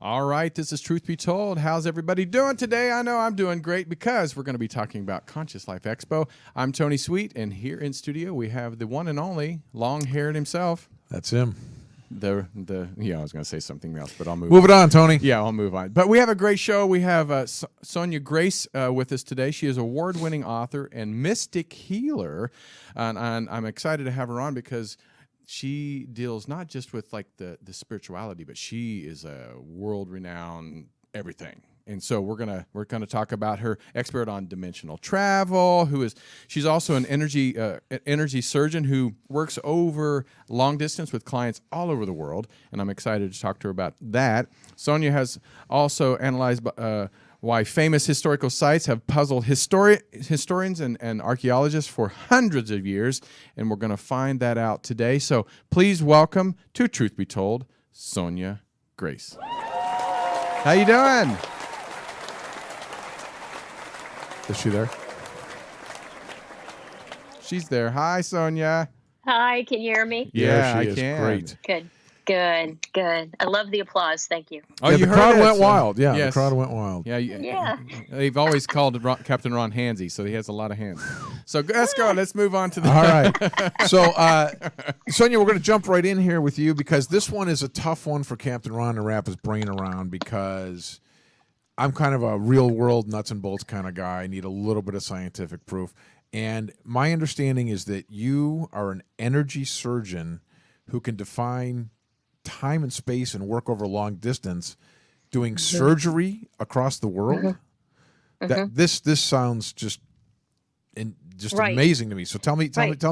All right, this is Truth Be Told. How's everybody doing today? I know I'm doing great because we're going to be talking about Conscious Life Expo. I'm Tony Sweet, and here in studio we have the one and only long-haired himself. That's him. I was going to say something else, but I'll move it on, Tony. Yeah, I'll move on. But we have a great show. We have Sonja Grace with us today. She is an award-winning author and mystic healer, and I'm excited to have her on because she deals not just with like the spirituality, but she is a world-renowned everything. And so we're gonna talk about her expert on dimensional travel. She's also an energy surgeon who works over long distance with clients all over the world. And I'm excited to talk to her about that. Sonja has also analyzed why famous historical sites have puzzled historians and archaeologists for hundreds of years, and we're going to find that out today. So please welcome to Truth Be Told, Sonja Grace. How you doing? Is she there? She's there. Hi, Sonja. Hi, can you hear me? Yeah, she I is. can. Great. Good. I love the applause. Thank you. Oh, Yeah, you the heard crowd it? went wild. Yeah, Yes. the crowd went wild. Yeah. They've always called Captain Ron handsy, so he has a lot of hands. So let's go. Let's move on to the. All right. So, Sonja, we're going to jump right in here with you because this one is a tough one for Captain Ron to wrap his brain around because I'm kind of a real-world nuts and bolts kind of guy. I need a little bit of scientific proof. And my understanding is that you are an energy surgeon who can define time and space and work over long distance, doing surgery across the world. That this sounds just Right. amazing to me. So tell me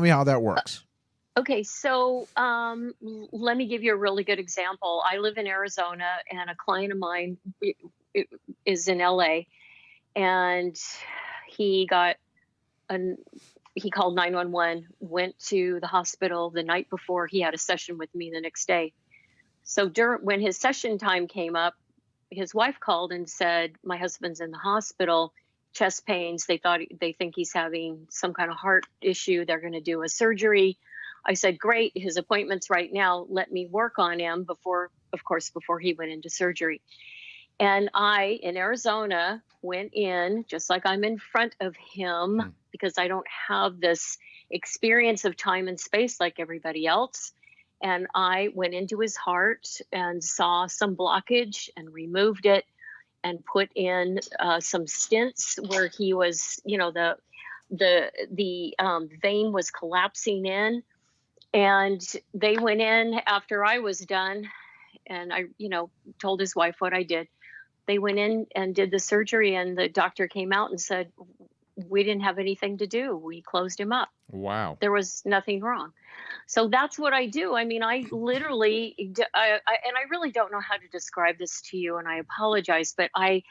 how that works. Okay, so let me give you a really good example. I live in Arizona, and a client of mine is in LA, and he called 911, went to the hospital the night before. He had a session with me the next day. So when his session time came up, his wife called and said, my husband's in the hospital, chest pains. They think he's having some kind of heart issue. They're going to do a surgery. I said, great. His appointment's right now. Let me work on him before he went into surgery. And I, in Arizona, went in just like I'm in front of him because I don't have this experience of time and space like everybody else. And I went into his heart and saw some blockage and removed it and put in some stents where he was, the vein was collapsing in. And they went in after I was done, and I, told his wife what I did. They went in and did the surgery, and the doctor came out and said, we didn't have anything to do. We closed him up. Wow. There was nothing wrong. So that's what I do. I mean, I literally, and I really don't know how to describe this to you, and I apologize, but I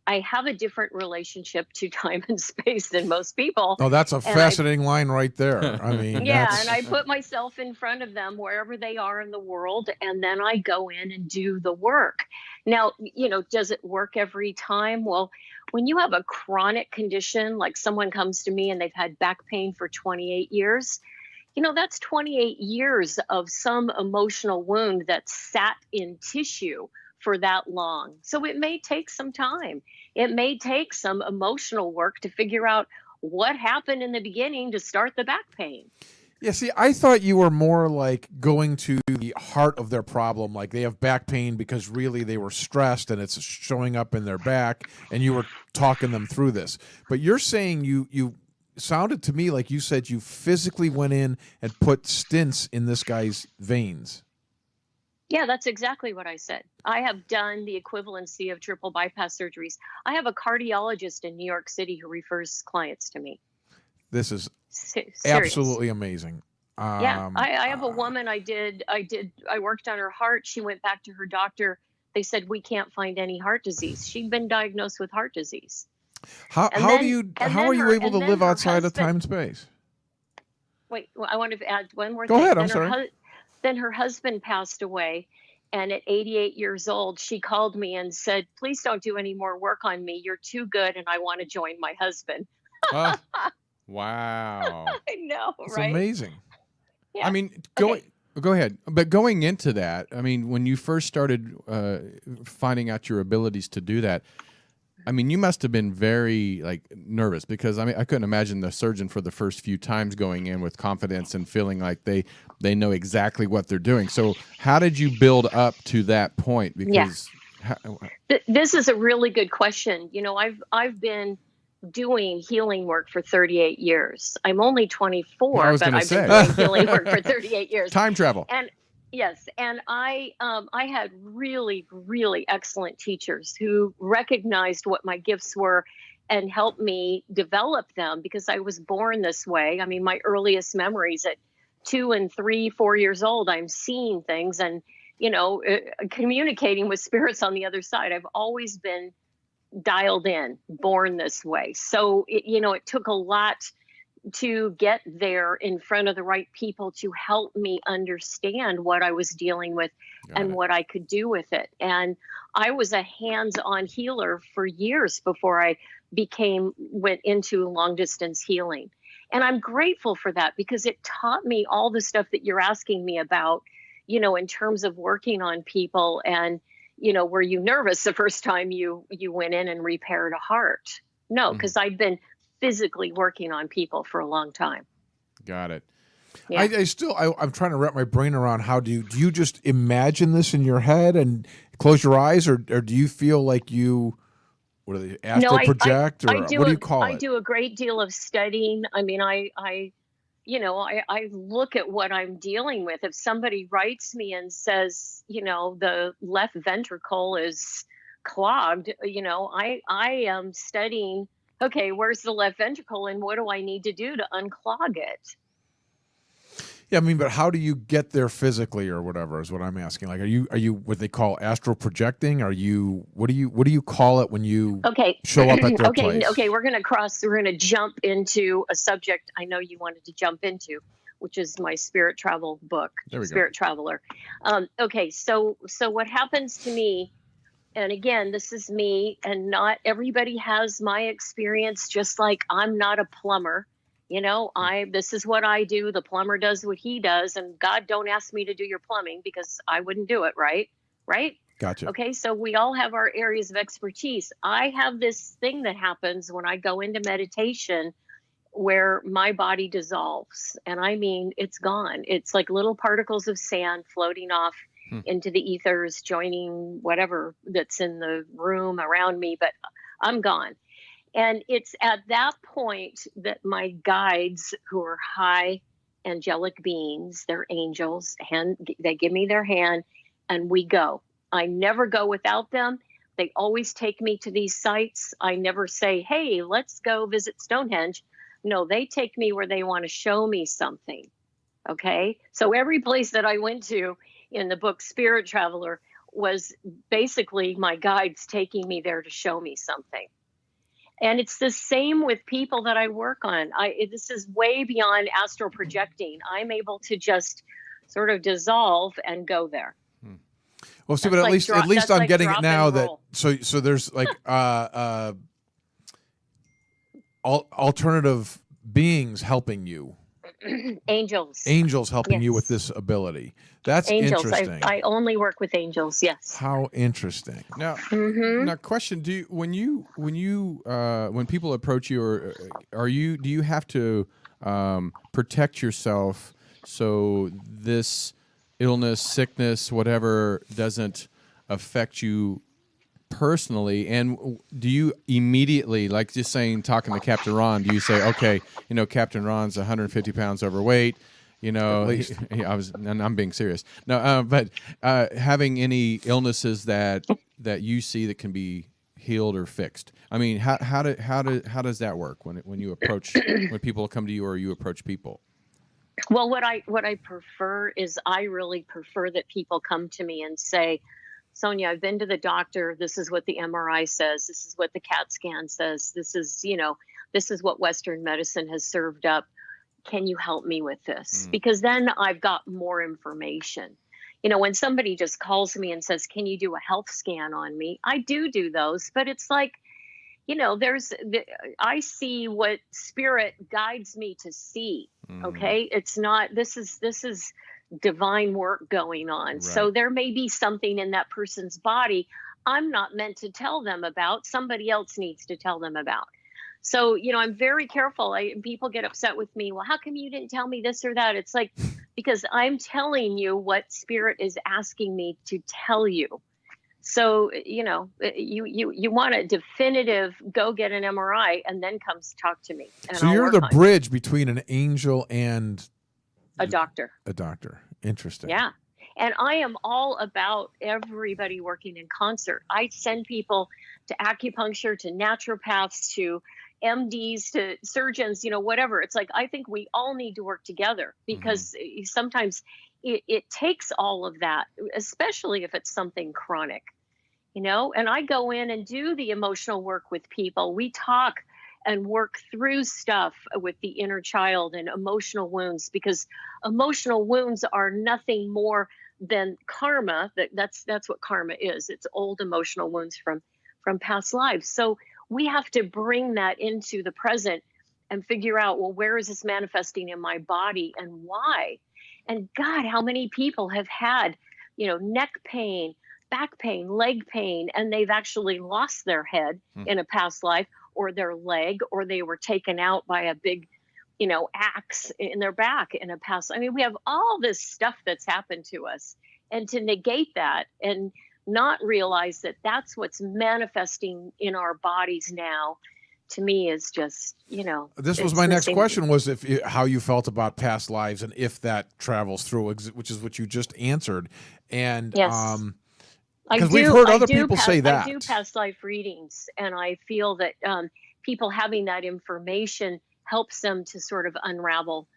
have a different relationship to time and space than most people. Oh, that's a fascinating line right there. I mean, and I put myself in front of them wherever they are in the world, and then I go in and do the work. Now, does it work every time? Well, when you have a chronic condition, like someone comes to me and they've had back pain for 28 years, that's 28 years of some emotional wound that sat in tissue for that long. So it may take some time. It may take some emotional work to figure out what happened in the beginning to start the back pain. Yeah, see, I thought you were more like going to the heart of their problem, like they have back pain because really they were stressed and it's showing up in their back, and you were talking them through this. But you're saying you sounded to me like you said you physically went in and put stents in this guy's veins. Yeah, that's exactly what I said. I have done the equivalency of triple bypass surgeries. I have a cardiologist in New York City who refers clients to me. This is Serious. absolutely amazing. Yeah, I have a woman. I worked on her heart. She went back to her doctor. They said, we can't find any heart disease. She'd been diagnosed with heart disease. How are you able to live outside of time and space? Wait, I want to add one more thing. Go ahead, I'm sorry. Then her husband passed away, and at 88 years old, she called me and said, please don't do any more work on me. You're too good, and I want to join my husband. Wow. I know, It's right? amazing. Yeah. I mean, Okay. Go ahead. But going into that, I mean, when you first started finding out your abilities to do that, I mean, you must have been very like nervous, because I mean, I couldn't imagine the surgeon for the first few times going in with confidence and feeling like they know exactly what they're doing. So how did you build up to that point? Yeah. Because This is a really good question. You know, I've been doing healing work for 38 years. I'm only I 24, was but going to I've been say doing healing work for 38 years. time travel. And yes, and I had really, really excellent teachers who recognized what my gifts were and helped me develop them, because I was born this way. I mean, my earliest memories at 2 and 3, 4 years old, I'm seeing things and, communicating with spirits on the other side. I've always been dialed in, born this way. So it took a lot to get there in front of the right people to help me understand what I was dealing with and what I could do with it. And I was a hands-on healer for years before I went into long distance healing. And I'm grateful for that, because it taught me all the stuff that you're asking me about, in terms of working on people. And, were you nervous the first time you went in and repaired a heart? No, because I'd been physically working on people for a long time. Got it. Yeah. I'm trying to wrap my brain around do you just imagine this in your head and close your eyes, or do you feel like what do they, astral project, or what do you call it? I do a great deal of studying. I mean, I look at what I'm dealing with. If somebody writes me and says, the left ventricle is clogged, I am studying, okay, where's the left ventricle and what do I need to do to unclog it? Yeah, I mean, but how do you get there physically, or whatever is what I'm asking. Like, are you what they call astral projecting? What do you call it when you show up at their place? Okay, we're gonna jump into a subject I know you wanted to jump into, which is my spirit travel book, Spirit Traveler. Okay, so what happens to me, and again, this is me, and not everybody has my experience, just like I'm not a plumber. This is what I do. The plumber does what he does, and God, don't ask me to do your plumbing, because I wouldn't do it. Right? Gotcha. Okay. So we all have our areas of expertise. I have this thing that happens when I go into meditation where my body dissolves, and I mean, it's gone. It's like little particles of sand floating off into the ethers, joining whatever that's in the room around me, but I'm gone. And it's at that point that my guides, who are high angelic beings, they're angels, and they give me their hand and we go. I never go without them. They always take me to these sites. I never say, hey, let's go visit Stonehenge. No, they take me where they want to show me something. Okay. So every place that I went to in the book Spirit Traveler was basically my guides taking me there to show me something. And it's the same with people that I work on. This is way beyond astral projecting. I'm able to just sort of dissolve and go there. Well, see, but at least I'm getting it now. That so there's like alternative beings helping you. Angels helping you with this ability. That's interesting. I only work with angels. Yes. How interesting. Now, now, question: when people approach you, or do you have to protect yourself so this illness, sickness, whatever doesn't affect you personally? And do you immediately, like just talking to Captain Ron, do you say, okay, Captain Ron's 150 pounds overweight, At least. and I'm being serious. No, but having any illnesses that you see that can be healed or fixed. I mean, how does that work when you approach when people come to you or you approach people? Well, what I prefer is I really prefer that people come to me and say, Sonja, I've been to the doctor. This is what the MRI says. This is what the CAT scan says. This is what Western medicine has served up. Can you help me with this? Because then I've got more information. When somebody just calls me and says, can you do a health scan on me? I do those, but it's like, I see what spirit guides me to see. Okay. It's not, this is divine work going on. So Right. there may be something in that person's body I'm not meant to tell them about. Somebody else needs to tell them about. So, I'm very careful. People get upset with me. Well, how come you didn't tell me this or that? It's like, because I'm telling you what spirit is asking me to tell you. So, you want a definitive, go get an MRI and then come talk to me and So I'll you're work the on you. bridge between an angel and A doctor. a doctor. Interesting. Yeah. And I am all about everybody working in concert. I send people to acupuncture, to naturopaths, to MDs, to surgeons, whatever. It's like, I think we all need to work together because sometimes it takes all of that, especially if it's something chronic, and I go in and do the emotional work with people. We talk and work through stuff with the inner child and emotional wounds, because emotional wounds are nothing more than karma. That's what karma is. It's old emotional wounds from past lives. So we have to bring that into the present and figure out, well, where is this manifesting in my body and why? And God, how many people have had, neck pain, back pain, leg pain, and they've actually lost their head in a past life, or their leg, or they were taken out by a big, axe in their back in a past. I mean, we have all this stuff that's happened to us, and to negate that and not realize that that's what's manifesting in our bodies now, to me is just, This was it's my the next same- question, was how you felt about past lives and if that travels through, which is what you just answered. And Yes. because we've heard other people say I that. do past life readings, and I feel that people having that information helps them to sort of unravel,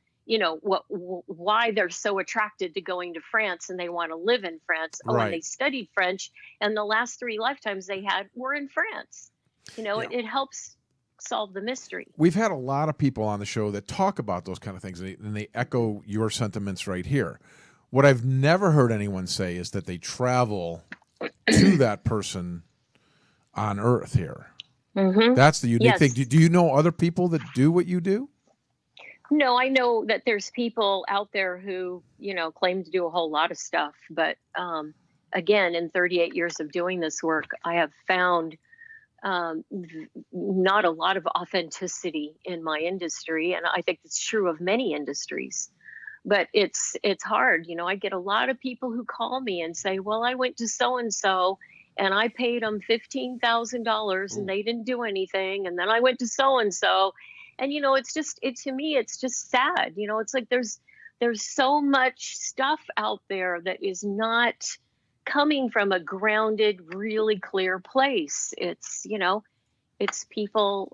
why they're so attracted to going to France and they want to live in France. Oh, and they Right. studied French, and the last 3 lifetimes they had were in France. It helps solve the mystery. We've had a lot of people on the show that talk about those kind of things, and they echo your sentiments right here. What I've never heard anyone say is that they travel to that person on Earth here. Mm-hmm. That's the unique Yes. thing. Do you know other people that do what you do? No, I know that there's people out there who, claim to do a whole lot of stuff. But again, in 38 years of doing this work, I have found not a lot of authenticity in my industry. And I think it's true of many industries. But it's hard. I get a lot of people who call me and say, well, I went to so-and-so and I paid them $15,000 and they didn't do anything. And then I went to so-and-so. And, to me, it's just sad. It's like there's so much stuff out there that is not coming from a grounded, really clear place. It's people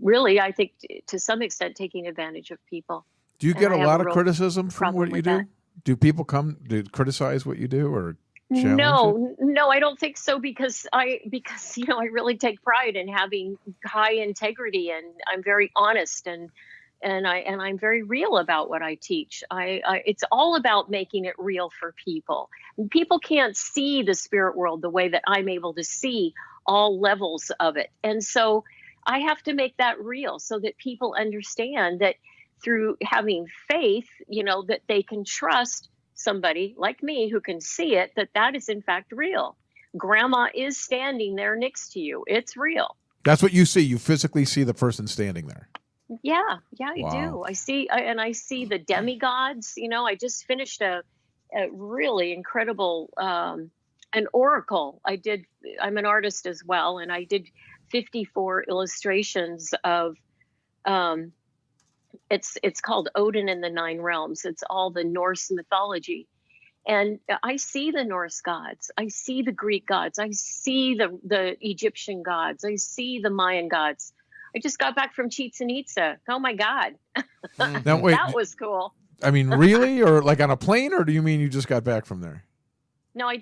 really, I think, to some extent, taking advantage of people. Do you get I a have lot a of real criticism from problem what you with do? that. Do people come to criticize what you do or challenge it? No, I don't think so, because I really take pride in having high integrity, and I'm very honest, and I'm very real about what I teach. It's all about making it real for people. And people can't see the spirit world the way that I'm able to see all levels of it. And so I have to make that real so that people understand that through having faith, that they can trust somebody like me who can see it, that is in fact real. Grandma is standing there next to you. It's real. That's what you see. You physically see the person standing there. Yeah, I Wow. do. I see the demigods. I just finished a really incredible an oracle. I'm an artist as well, and I did 54 illustrations of it's called Odin and the Nine Realms. It's all the Norse mythology. And I see the Norse gods. I see the Greek gods. I see the Egyptian gods. I see the Mayan gods. I just got back from Chichen Itza. Oh my God. Now, wait, That was cool. I mean, really? Or like on a plane? Or do you mean you just got back from there? No, I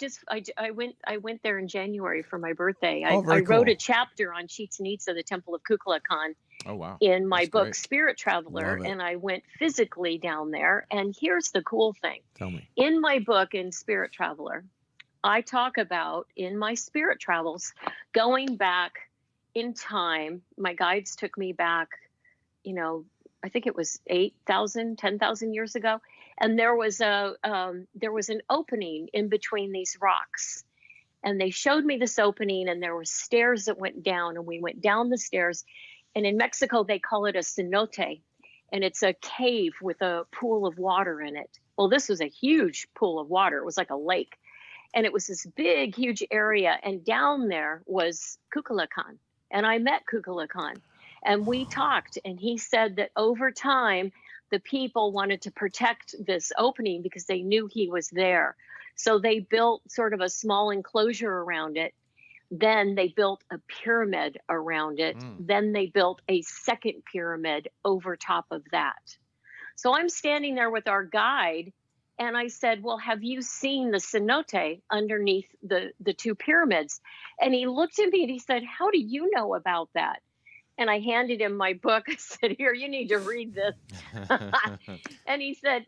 went there in January for my birthday. Oh, very I wrote cool. a chapter on Chichen Itza, the Temple of Kukulkan, Oh, wow. in my That's book great. Spirit Traveler, Love it. and I went physically down there. And here's the cool thing. Tell me. In my book, in Spirit Traveler, I talk about, in my spirit travels, going back in time. My guides took me back, I think it was 8,000, 10,000 years ago. And there was an opening in between these rocks. And they showed me this opening, and there were stairs that went down, and we went down the stairs. And in Mexico, they call it a cenote, and it's a cave with a pool of water in it. Well, this was a huge pool of water. It was like a lake. And it was this big, huge area. And down there was Kukulkan. And I met Kukulkan. And we talked. And he said that over time, the people wanted to protect this opening because they knew he was there. So they built sort of a small enclosure around it. Then they built a pyramid around it. Then they built a second pyramid over top of that. So I'm standing there with our guide, and I said, well, have you seen the cenote underneath the two pyramids? And he looked at me and he said, how do you know about that? And I handed him my book. I said, here, you need to read this. And he said,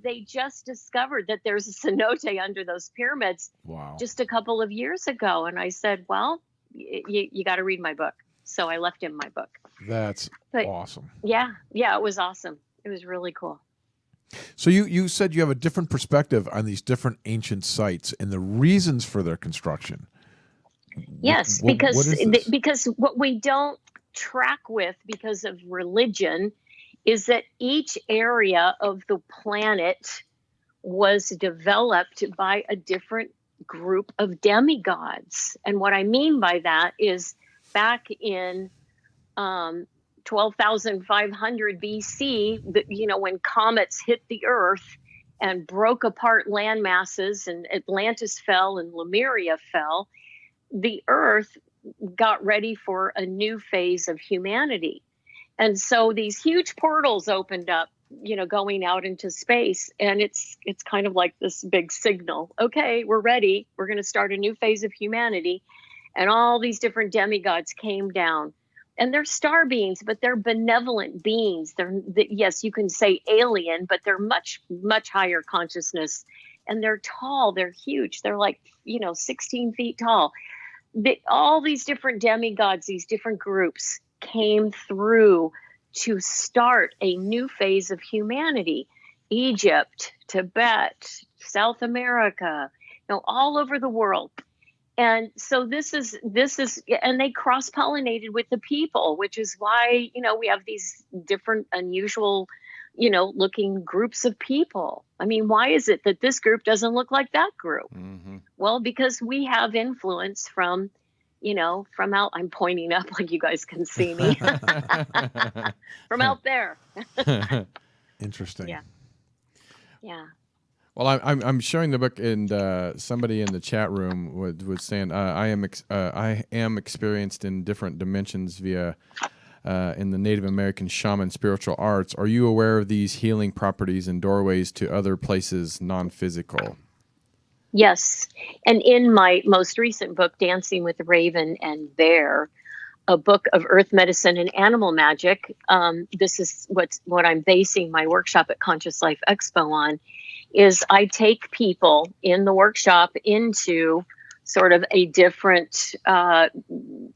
they just discovered that there's a cenote under those pyramids just a couple of years ago. And I said, well, you got to read my book. So I left him my book. That's awesome. Yeah. Yeah, it was awesome. It was really cool. So you said you have a different perspective on these different ancient sites and the reasons for their construction. Yes, because what we don't track with because of religion is that each area of the planet was developed by a different group of demigods. And what I mean by that is back in 12,500 BC, when comets hit the earth and broke apart land masses and Atlantis fell and Lemuria fell, the earth got ready for a new phase of humanity. And so these huge portals opened up, going out into space. And it's kind of like this big signal. Okay, we're ready. We're going to start a new phase of humanity. And all these different demigods came down. And they're star beings, but they're benevolent beings. Yes, you can say alien, but they're much, much higher consciousness. And they're tall. They're huge. They're like, 16 feet tall. All these different demigods, these different groups came through to start a new phase of humanity. Egypt, Tibet, South America, all over the world. And so this is, and they cross-pollinated with the people, which is why, we have these different unusual, looking groups of people. I mean, why is it that this group doesn't look like that group? Mm-hmm. Well, because we have influence from out, I'm pointing up like you guys can see me, from out there. Interesting. Yeah. Yeah. Well, I'm showing the book, and somebody in the chat room was saying I am experienced in different dimensions via in the Native American shaman spiritual arts. Are you aware of these healing properties and doorways to other places non-physical? Yes, and in my most recent book, Dancing with the Raven and Bear, a book of earth medicine and animal magic, this is what I'm basing my workshop at Conscious Life Expo on. Is I take people in the workshop into sort of a different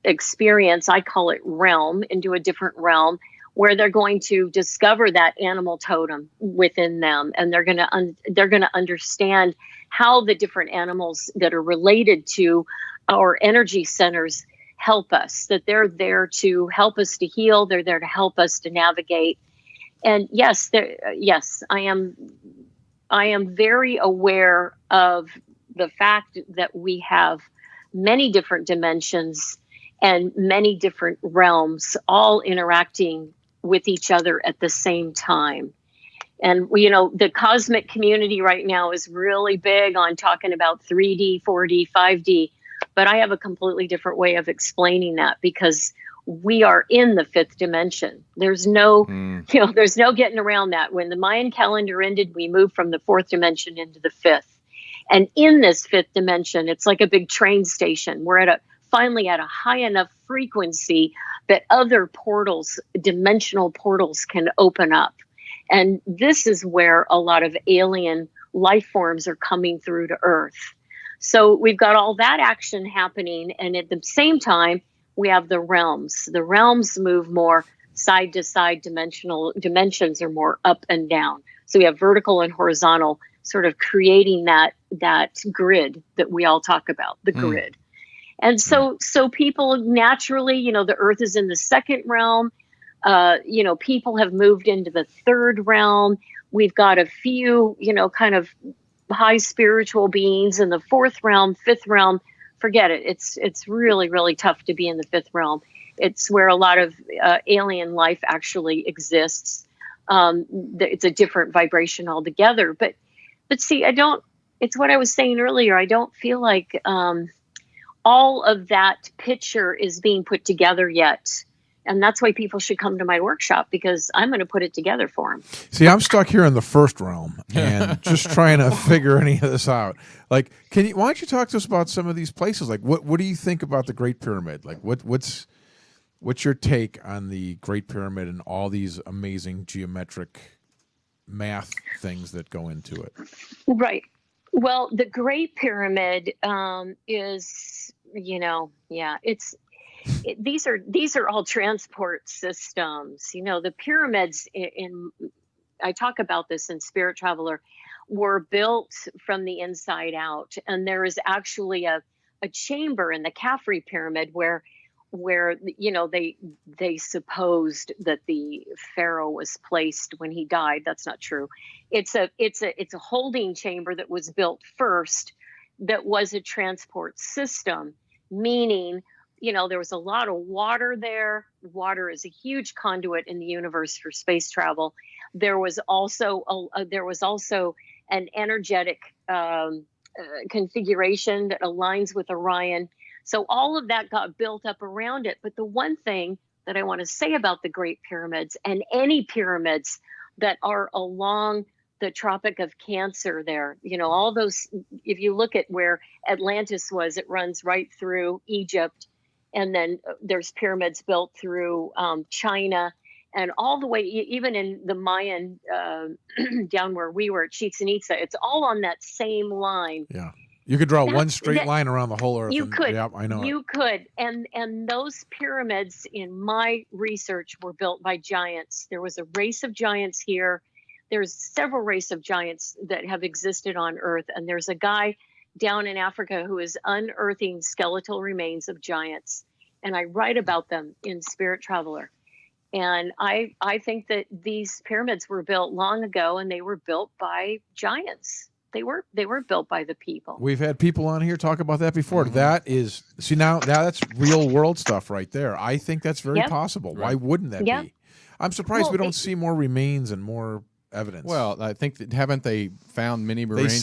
experience. I call it realm, into a different realm where they're going to discover that animal totem within them, and they're going to understand how the different animals that are related to our energy centers help us. That they're there to help us to heal. They're there to help us to navigate. And yes, I am very aware of the fact that we have many different dimensions and many different realms all interacting with each other at the same time. And, the cosmic community right now is really big on talking about 3D, 4D, 5D, but I have a completely different way of explaining that because we are in the fifth dimension. There's no, there's no getting around that. When the Mayan calendar ended, we moved from the fourth dimension into the fifth. And in this fifth dimension, it's like a big train station. We're finally at a high enough frequency that other portals, dimensional portals, can open up. And this is where a lot of alien life forms are coming through to Earth. So we've got all that action happening. And at the same time, we have the realms. The realms move more side to side, dimensions are more up and down. So we have vertical and horizontal, sort of creating that grid that we all talk about, the grid. And so people naturally, the earth is in the second realm. People have moved into the third realm. We've got a few, kind of high spiritual beings in the fourth realm, fifth realm. Forget it. It's really, really tough to be in the fifth realm. It's where a lot of alien life actually exists. It's a different vibration altogether. But see, it's what I was saying earlier. I don't feel like all of that picture is being put together yet. And that's why people should come to my workshop, because I'm going to put it together for them. See, I'm stuck here in the first realm and just trying to figure any of this out. Like, why don't you talk to us about some of these places? Like, what do you think about the Great Pyramid? Like, what's your take on the Great Pyramid and all these amazing geometric math things that go into it? Right. Well, the Great Pyramid is, these are all transport systems. The pyramids I talk about this in Spirit Traveler, were built from the inside out. And there is actually a chamber in the Khafre pyramid where they supposed that the pharaoh was placed when he died. That's not true. It's a holding chamber that was built first, that was a transport system, meaning there was a lot of water there. Water is a huge conduit in the universe for space travel. There was also an energetic configuration that aligns with Orion. So all of that got built up around it. But the one thing that I want to say about the Great Pyramids, and any pyramids that are along the Tropic of Cancer there, all those, if you look at where Atlantis was, it runs right through Egypt. And then there's pyramids built through China, and all the way, even in the Mayan, down where we were at Chichen Itza, it's all on that same line. Yeah. You could draw one straight line around the whole earth. You could. Yep, I know. You could. And those pyramids, in my research, were built by giants. There was a race of giants here. There's several race of giants that have existed on Earth. And there's a guy down in Africa who is unearthing skeletal remains of giants. And I write about them in Spirit Traveler. And I think that these pyramids were built long ago, and they were built by giants. They were built by the people. We've had people on here talk about that before. That is, see, now that's real world stuff right there. I think that's very possible. Why wouldn't that be? I'm surprised we don't see more remains and more evidence. Well, I think that haven't they found many remains,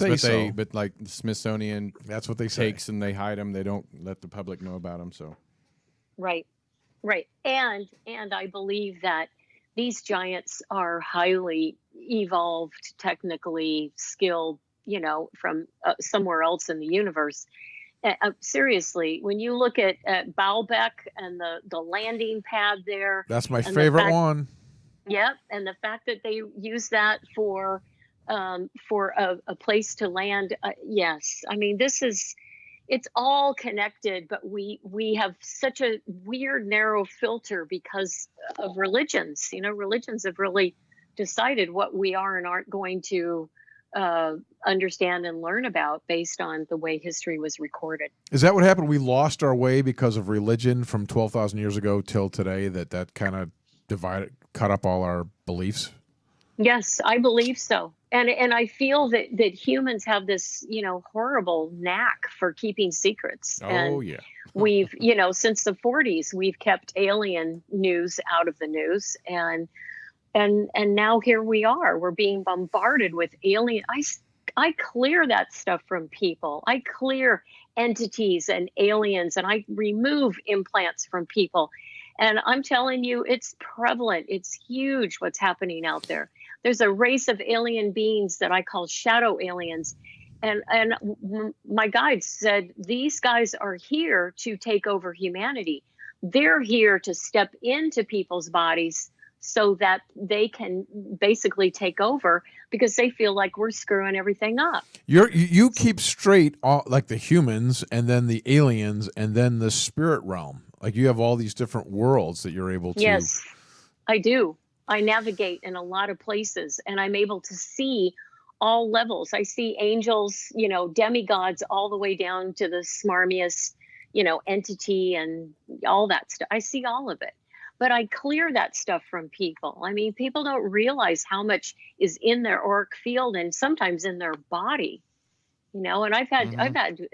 but like the Smithsonian, that's what they say. Takes and they hide them. They don't let the public know about them. So, right. And I believe that these giants are highly evolved, technically skilled, from somewhere else in the universe. Seriously, when you look at Baalbek and the landing pad there, that's my favorite one. Yep, and the fact that they use that for a place to land. Yes, I mean it's all connected, but we have such a weird narrow filter because of religions. Religions have really decided what we are and aren't going to understand and learn about based on the way history was recorded. Is that what happened? We lost our way because of religion from 12,000 years ago till today, that kind of cut up all our beliefs? Yes, I believe so. And I feel that humans have this, horrible knack for keeping secrets. And we've, since the 40s, we've kept alien news out of the news. And now here we are. We're being bombarded with alien. I clear that stuff from people. I clear entities and aliens, and I remove implants from people. And I'm telling you, it's prevalent. It's huge what's happening out there. There's a race of alien beings that I call shadow aliens. And my guide said, these guys are here to take over humanity. They're here to step into people's bodies so that they can basically take over, because they feel like we're screwing everything up. You keep straight like the humans, and then the aliens, and then the spirit realm. Like you have all these different worlds that you're able to. Yes, I do. I navigate in a lot of places, and I'm able to see all levels. I see angels, demigods, all the way down to the smarmiest, entity and all that stuff. I see all of it. But I clear that stuff from people. I mean, people don't realize how much is in their auric field and sometimes in their body. And I've had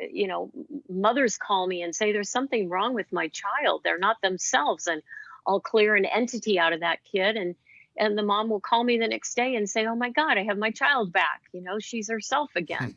mothers call me and say there's something wrong with my child. They're not themselves, and I'll clear an entity out of that kid, and the mom will call me the next day and say, oh my God, I have my child back. She's herself again.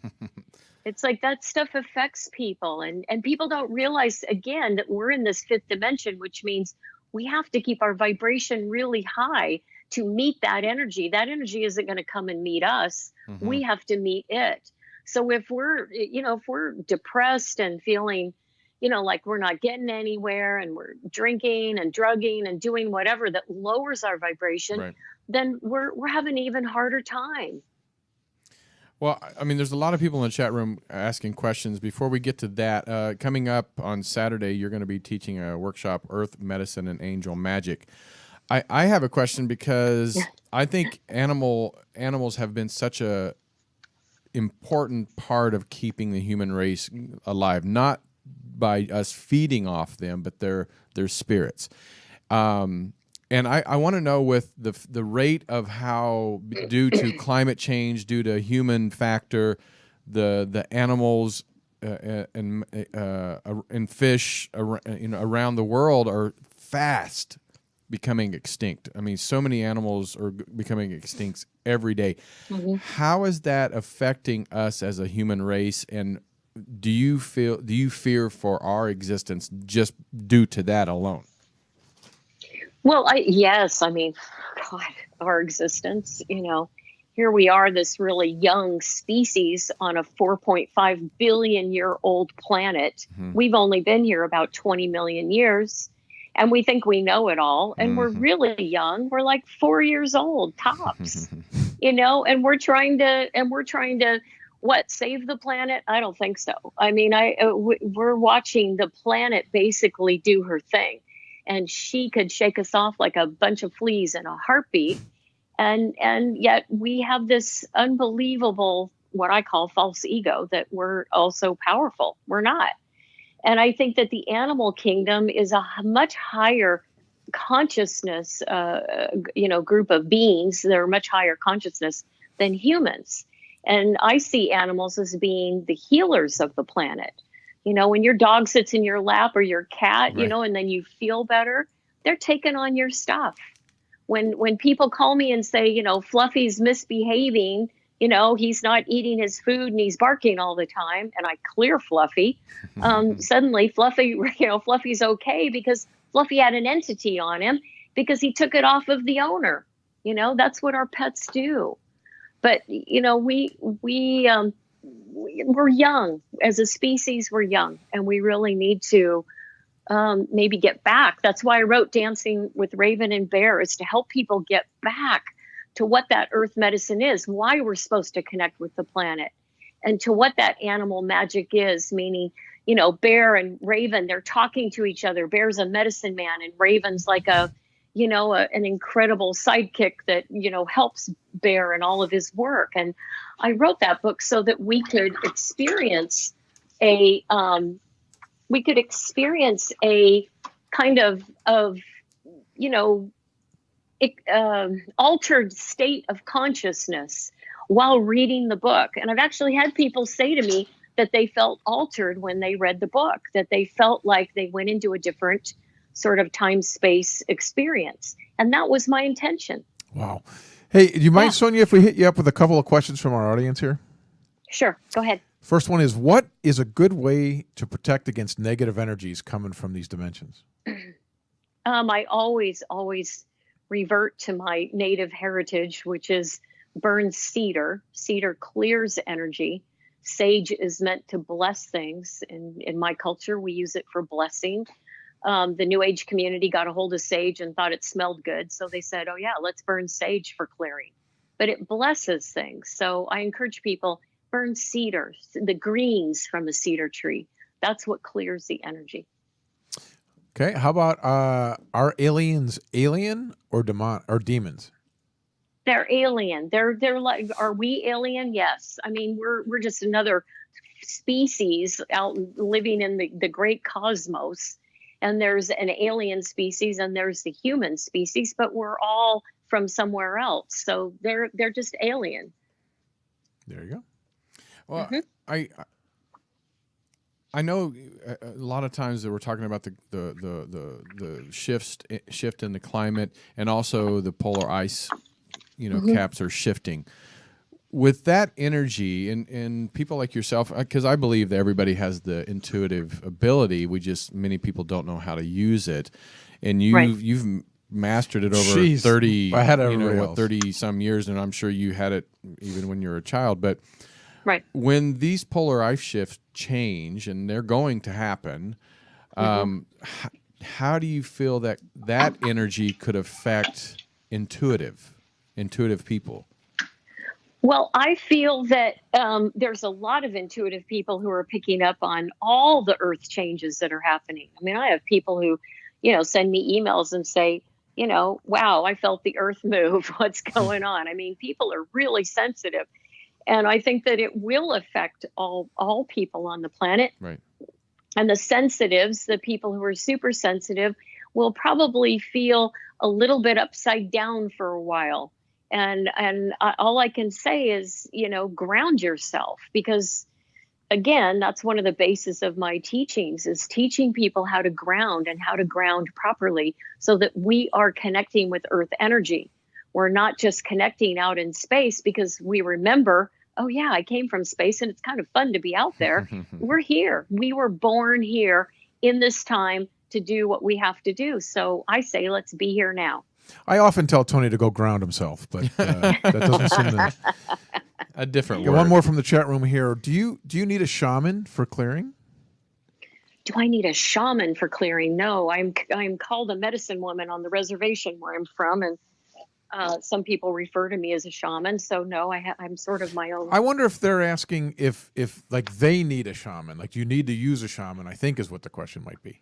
It's like that stuff affects people, and people don't realize, again, that we're in this fifth dimension, which means we have to keep our vibration really high to meet that energy. That energy isn't going to come and meet us. We have to meet it. So if we're depressed and feeling, like we're not getting anywhere, and we're drinking and drugging and doing whatever that lowers our vibration, Right. then we're having an even harder time. Well, I mean, there's a lot of people in the chat room asking questions. Before we get to that, coming up on Saturday, you're going to be teaching a workshop, Earth Medicine and Angel Magic. I have a question because I think animals have been such a important part of keeping the human race alive, not by us feeding off them, but their spirits. And I want to know, with the rate of how, due to climate change, due to human factor, the animals and fish around the world are fast becoming extinct. I mean, so many animals are becoming extinct every day. How is that affecting us as a human race? And do you fear for our existence just due to that alone? Well, yes. I mean, God, our existence, here we are, this really young species on a 4.5 billion year old planet. We've only been here about 20 million years, and we think we know it all. And we're really young. We're like 4 years old tops, and we're trying to, save the planet? I don't think so. I mean, we're watching the planet basically do her thing. And she could shake us off like a bunch of fleas in a heartbeat. And yet we have this unbelievable, what I call false ego, that we're also powerful. We're not. And I think that the animal kingdom is a much higher consciousness, group of beings. They're much higher consciousness than humans. And I see animals as being the healers of the planet. When your dog sits in your lap, or your cat, Right. and then you feel better, they're taking on your stuff. When people call me and say, Fluffy's misbehaving, he's not eating his food and he's barking all the time, and I clear Fluffy, suddenly Fluffy's okay, because Fluffy had an entity on him because he took it off of the owner. That's what our pets do. But, we're young as a species. We're young, and we really need to maybe get back. That's why I wrote Dancing with Raven and Bear, is to help people get back to what that earth medicine is, why we're supposed to connect with the planet, and to what that animal magic is, meaning, Bear and Raven, they're talking to each other. Bear's a medicine man, and Raven's like an incredible sidekick that, helps Bear in all of his work. And I wrote that book so that we could experience a kind of altered state of consciousness while reading the book. And I've actually had people say to me that they felt altered when they read the book, that they felt like they went into a different sort of time-space experience. And that was my intention. Wow. Hey, do you mind, Sonja, if we hit you up with a couple of questions from our audience here? Sure. Go ahead. First one is, what is a good way to protect against negative energies coming from these dimensions? I always revert to my native heritage, which is burn cedar. Cedar clears energy. Sage is meant to bless things. In my culture, we use it for blessing. The New Age community got a hold of sage and thought it smelled good. So they said, oh yeah, let's burn sage for clearing. But it blesses things. So I encourage people, burn cedar, the greens from a cedar tree. That's what clears the energy. Okay. How about are aliens alien or demons? They're alien. They're like, are we alien? Yes. I mean, we're just another species out living in the great cosmos. And there's an alien species and there's the human species, but we're all from somewhere else. So they're just alien. There you go. Well, I know a lot of times that we're talking about the shift in the climate, and also the polar ice, caps are shifting. With that energy and people like yourself, because I believe that everybody has the intuitive ability, many people don't know how to use it, and you've mastered it over Jeez, 30, I had everybody else. 30 some years, and I'm sure you had it even when you were a child. But Right. when these polar ice shifts change, and they're going to happen, how do you feel that energy could affect intuitive people? Well, I feel that there's a lot of intuitive people who are picking up on all the earth changes that are happening. I mean, I have people who, send me emails and say, wow, I felt the earth move. What's going on? I mean, people are really sensitive. And I think that it will affect all people on the planet. Right. And the sensitives, the people who are super sensitive, will probably feel a little bit upside down for a while. And all I can say is, ground yourself, because again, that's one of the bases of my teachings, is teaching people how to ground and how to ground properly so that we are connecting with earth energy. We're not just connecting out in space because we remember, oh yeah, I came from space and it's kind of fun to be out there. We're here. We were born here in this time to do what we have to do. So I say, let's be here now. I often tell Tony to go ground himself, but that doesn't seem to. A different Yeah, word. one more from the chat room here. Do you need a shaman for clearing? Do I need a shaman for clearing? No, I'm called a medicine woman on the reservation where I'm from, and some people refer to me as a shaman. So no, I'm sort of my own. I wonder if they're asking if like they need a shaman, like you need to use a shaman, I think is what the question might be.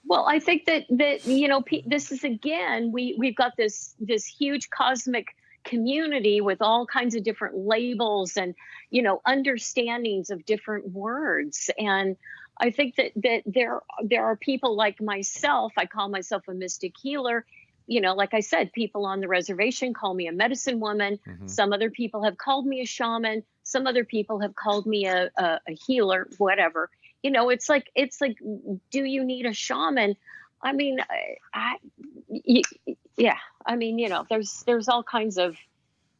Well, I think that this is, again, we've got this huge cosmic community with all kinds of different labels and understandings of different words, and I think that there are people like myself. I call myself a mystic healer. Like I said, people on the reservation call me a medicine woman. Some other people have called me a shaman. Some other people have called me a healer, whatever. It's like, do you need a shaman? I mean, yeah. I mean, there's all kinds of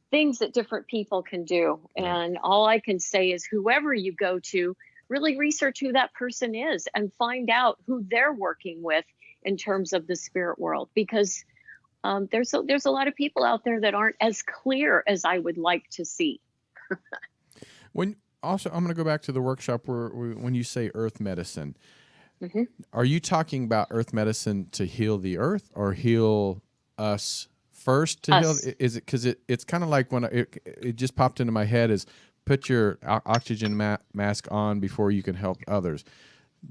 things that different people can do. And all I can say is whoever you go to, really research who that person is and find out who they're working with in terms of the spirit world, because there's a lot of people out there that aren't as clear as I would like to see. Also, I'm going to go back to the workshop when you say earth medicine, are you talking about earth medicine to heal the earth or heal us first to heal? Is it because it's kind of like when it just popped into my head is put your oxygen mask on before you can help others.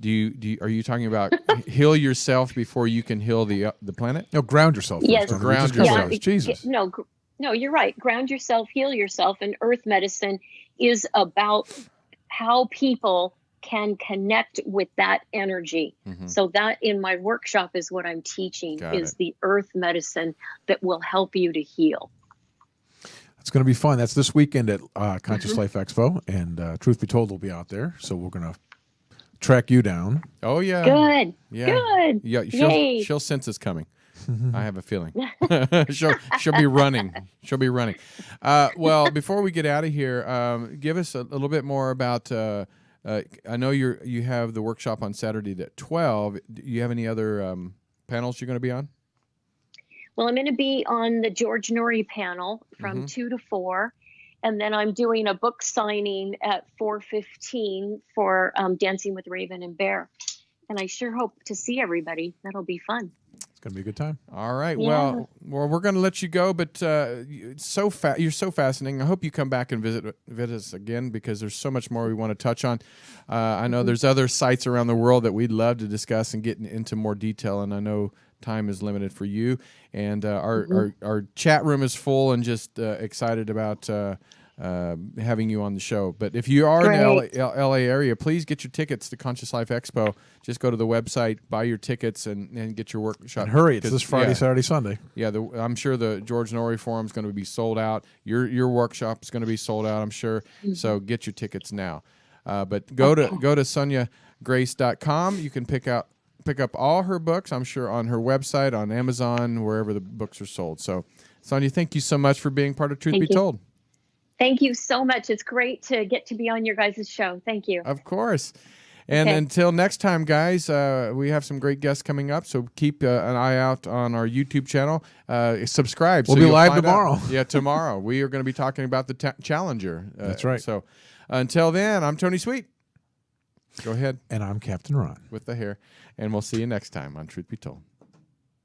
Are you talking about heal yourself before you can heal the planet? No, ground yourself. Yes. First, Ground yourself. yourself. Jesus. No, you're right. Ground yourself, heal yourself. And earth medicine is about how people can connect with that energy. So that in my workshop is what I'm teaching, the earth medicine that will help you to heal. It's going to be fun. That's this weekend at Conscious Life Expo, and truth be told, we'll be out there. So we're going to track you down. Oh yeah. Good. Yeah. Good. Yeah. She'll sense it's coming. I have a feeling. she'll be running. She'll be running. Well, before we get out of here, give us a little bit more about. I know you have the workshop on Saturday at 12. Do you have any other panels you're going to be on? Well, I'm going to be on the George Norrie panel from 2 to 4. And then I'm doing a book signing at 4:15 for Dancing with Raven and Bear. And I sure hope to see everybody. That'll be fun. Gonna be a good time. All right. Yeah. Well, we're going to let you go, but you're so fascinating. I hope you come back and visit us again because there's so much more we want to touch on. I know there's other sites around the world that we'd love to discuss and get into more detail, and I know time is limited for you. And our chat room is full and just excited about having you on the show. But if you are Great. in the LA area, please get your tickets to Conscious Life Expo. Just go to the website, buy your tickets, and get your workshop. And hurry, it's 'Cause, this Friday, yeah, Saturday, Sunday. Yeah, I'm sure the George Norrie Forum is going to be sold out. Your workshop is going to be sold out, I'm sure. So get your tickets now. But go to sonjagrace.com. You can pick up all her books, I'm sure, on her website, on Amazon, wherever the books are sold. So, Sonja, thank you so much for being part of Truth Thank Be you. Told. Thank you so much. It's great to get to be on your guys' show. Thank you. Of course. And Okay. until next time, guys, we have some great guests coming up. So keep an eye out on our YouTube channel. Subscribe. We'll so be you'll live find tomorrow. out. Yeah, tomorrow. We are going to be talking about the Challenger. That's right. So until then, I'm Tony Sweet. Go ahead And I'm Captain Ron. with the hair. And we'll see you next time on Truth Be Told.